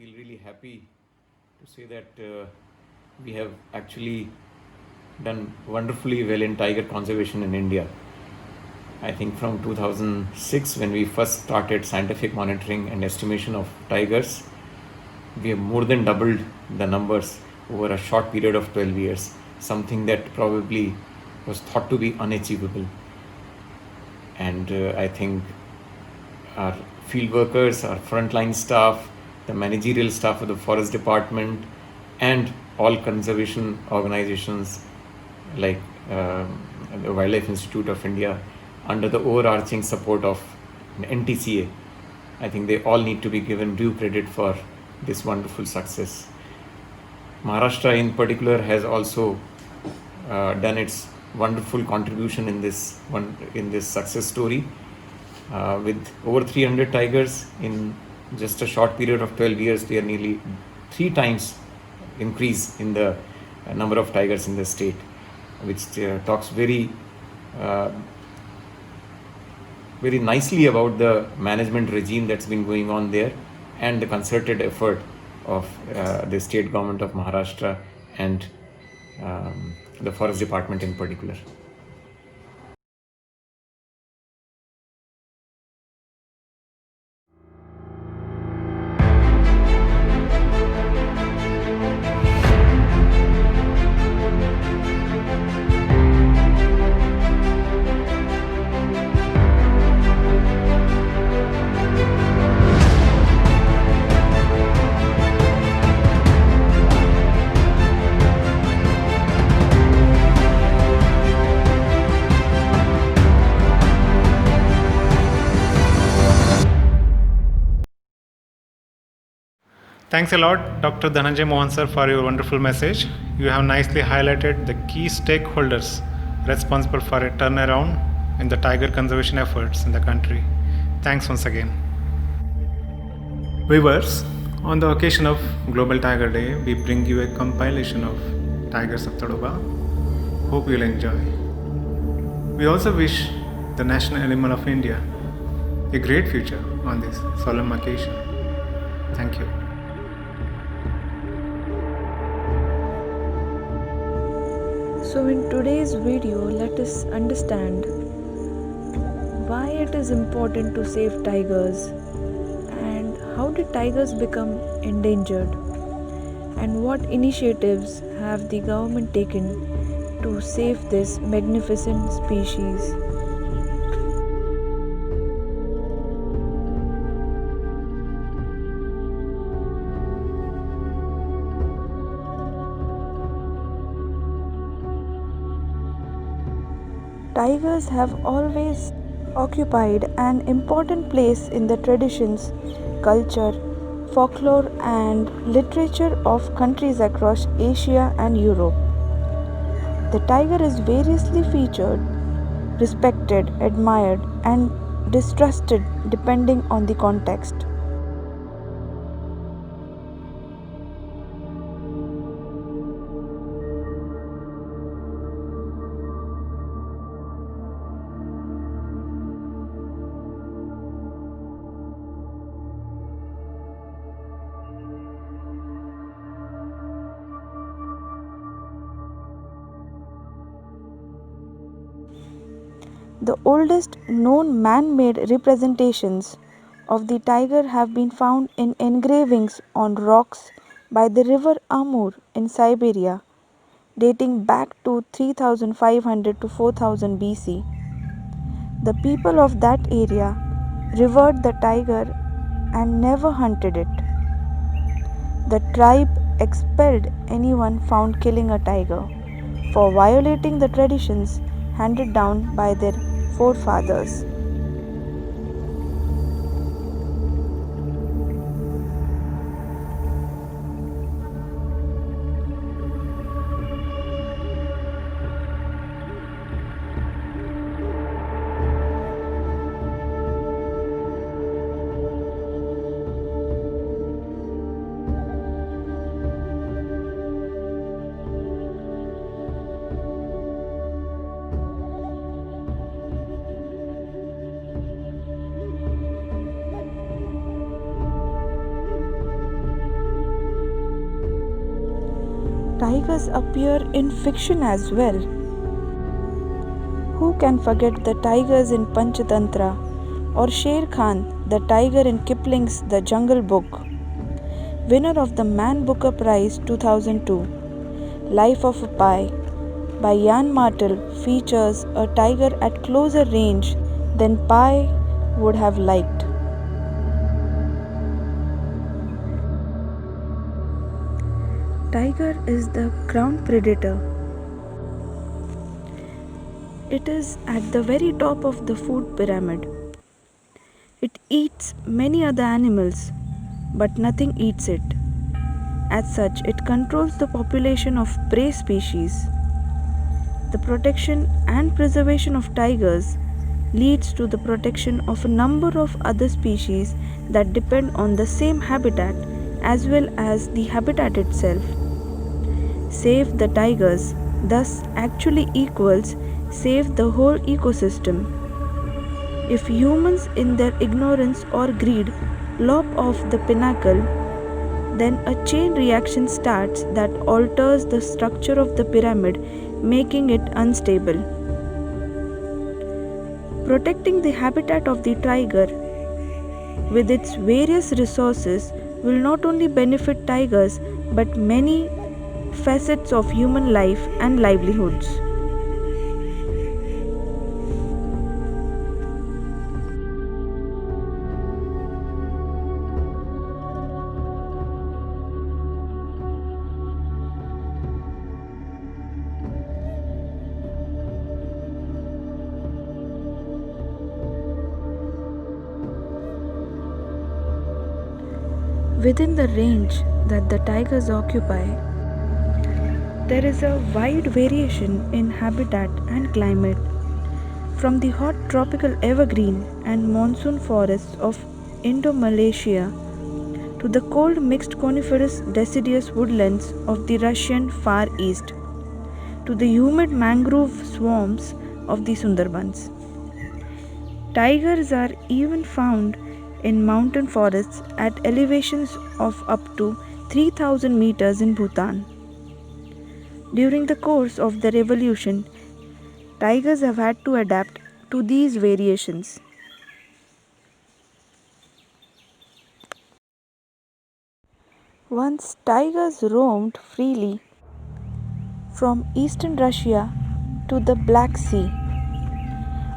feel really happy to say that we have actually done wonderfully well in tiger conservation in India. I think from 2006, when we first started scientific monitoring and estimation of tigers, we have more than doubled the numbers over a short period of 12 years, something that probably was thought to be unachievable. And I think our field workers, our frontline staff, the managerial staff of the forest department, and all conservation organizations like the Wildlife Institute of India, under the overarching support of NTCA, I think they all need to be given due credit for this wonderful success. Maharashtra in particular has also done its wonderful contribution in this success story, with over 300 tigers in just a short period of 12 years. They are nearly 3 times increase in the number of tigers in the state, which talks very nicely about the management regime that's been going on there and the concerted effort of the state government of Maharashtra and the forest department in particular. Thanks a lot, Dr. Dhananjay Mohan sir, for your wonderful message. You have nicely highlighted the key stakeholders responsible for a turnaround in the tiger conservation efforts in the country. Thanks once again. Viewers, on the occasion of Global Tiger Day, we bring you a compilation of Tigers of Tadoba. Hope you'll enjoy. We also wish the national animal of India a great future on this solemn occasion. Thank you. So in today's video, let us understand why it is important to save tigers and how did tigers become endangered and what initiatives have the government taken to save this magnificent species. Tigers have always occupied an important place in the traditions, culture, folklore, and literature of countries across Asia and Europe. The tiger is variously featured, respected, admired, and distrusted depending on the context. The oldest known man-made representations of the tiger have been found in engravings on rocks by the river Amur in Siberia, dating back to 3500 to 4000 BC. The people of that area revered the tiger and never hunted it. The tribe expelled anyone found killing a tiger for violating the traditions handed down by their forefathers. Tigers appear in fiction as well. Who can forget the tigers in Panchatantra or Sher Khan, the tiger in Kipling's The Jungle Book? Winner of the Man Booker Prize 2002, Life of a Pi by Jan Martel features a tiger at closer range than Pi would have liked. Tiger is the ground predator. It is at the very top of the food pyramid. It eats many other animals, but nothing eats it. As such, it controls the population of prey species. The protection and preservation of tigers leads to the protection of a number of other species that depend on the same habitat as well as the habitat itself. Save the tigers thus actually equals save the whole ecosystem. If humans in their ignorance or greed lop off the pinnacle, then a chain reaction starts that alters the structure of the pyramid, making it unstable. Protecting the habitat of the tiger with its various resources will not only benefit tigers but many facets of human life and livelihoods. Within the range that the tigers occupy, there is a wide variation in habitat and climate, from the hot tropical evergreen and monsoon forests of Indo-Malaysia to the cold mixed coniferous deciduous woodlands of the Russian Far East, to the humid mangrove swamps of the Sundarbans. Tigers are even found in mountain forests at elevations of up to 3000 meters in Bhutan. During the course of the revolution, tigers have had to adapt to these variations. Once tigers roamed freely from eastern Russia to the Black Sea.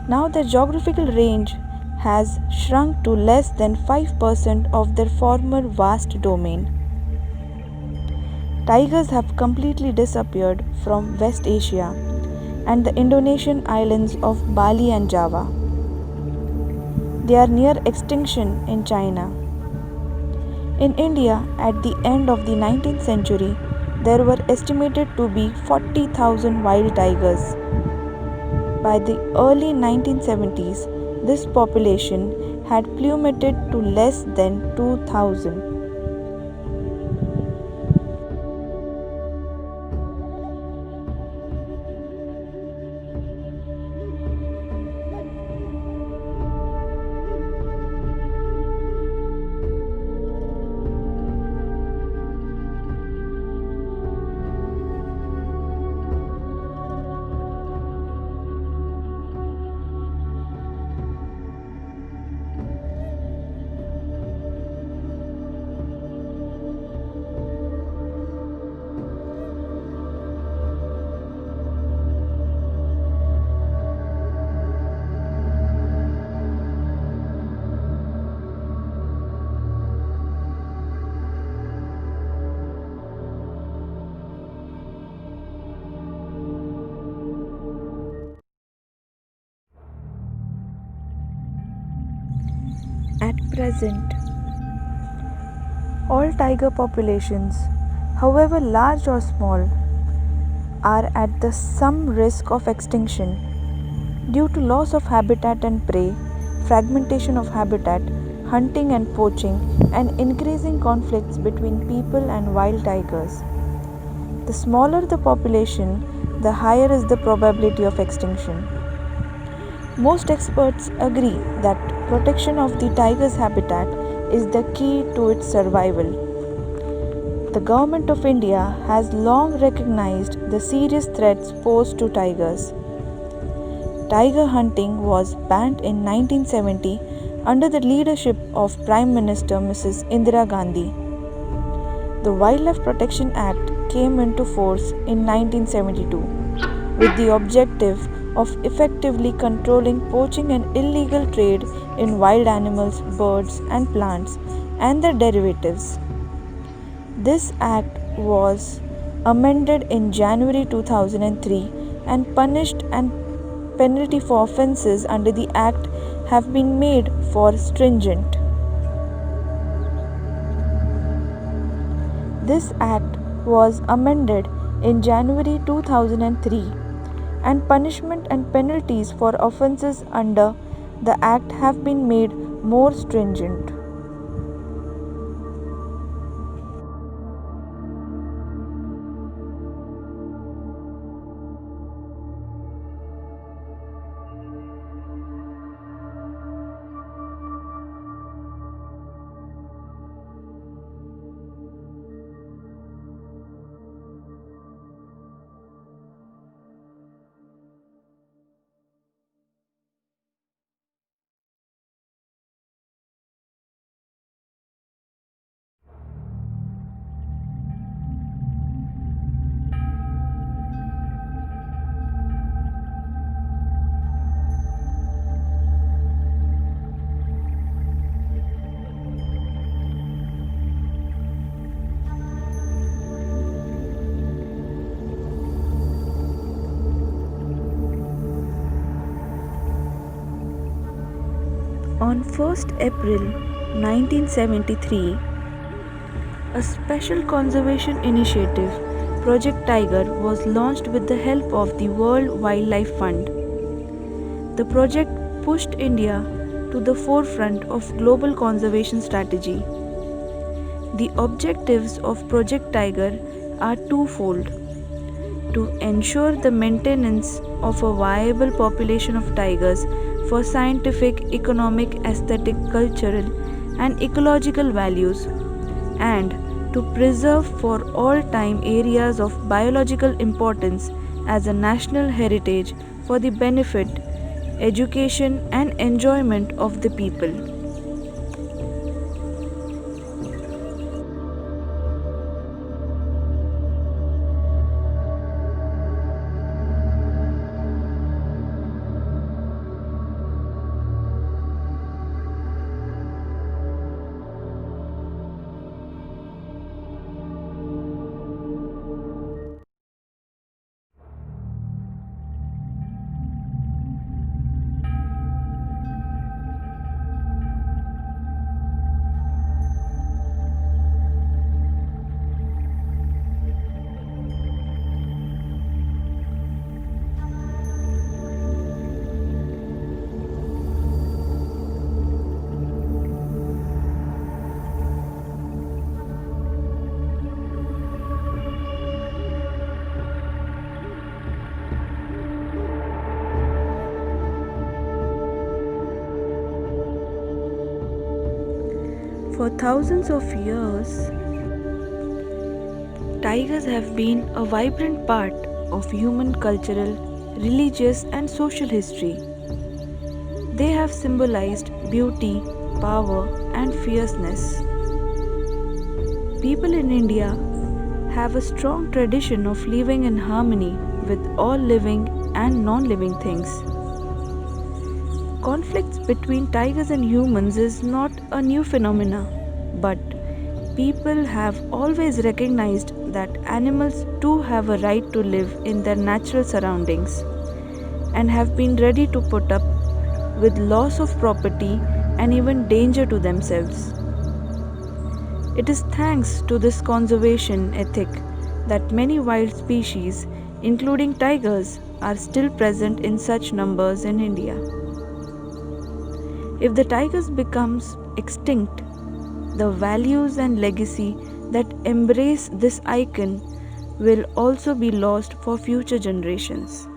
Now their geographical range has shrunk to less than 5% of their former vast domain. Tigers have completely disappeared from West Asia and the Indonesian islands of Bali and Java. They are near extinction in China. In India, at the end of the 19th century, there were estimated to be 40,000 wild tigers. By the early 1970s, this population had plummeted to less than 2,000. At present, all tiger populations, however large or small, are at the some risk of extinction due to loss of habitat and prey, fragmentation of habitat, hunting and poaching, and increasing conflicts between people and wild tigers. The smaller the population, the higher is the probability of extinction. Most experts agree that protection of the tiger's habitat is the key to its survival. The Government of India has long recognized the serious threats posed to tigers. Tiger hunting was banned in 1970 under the leadership of Prime Minister Mrs. Indira Gandhi. The Wildlife Protection Act came into force in 1972 with the objective of effectively controlling poaching and illegal trade in wild animals, birds, and plants and their derivatives. This act was amended in January 2003 and punished and penalty for offences under the act have been made for stringent. This act was amended in January 2003 and punishment and penalties for offences under the act have been made more stringent. On 1st April 1973, a special conservation initiative, Project Tiger, was launched with the help of the World Wildlife Fund. The project pushed India to the forefront of global conservation strategy. The objectives of Project Tiger are twofold: to ensure the maintenance of a viable population of tigers for scientific, economic, aesthetic, cultural, and ecological values, and to preserve for all time areas of biological importance as a national heritage for the benefit, education, and enjoyment of the people. For thousands of years, tigers have been a vibrant part of human cultural, religious, and social history. They have symbolized beauty, power, and fierceness. People in India have a strong tradition of living in harmony with all living and non living things. Conflicts between tigers and humans is not a new phenomena, but people have always recognized that animals too have a right to live in their natural surroundings and have been ready to put up with loss of property and even danger to themselves. It is thanks to this conservation ethic that many wild species, including tigers, are still present in such numbers in India. If the tigers becomes extinct, the values and legacy that embrace this icon will also be lost for future generations.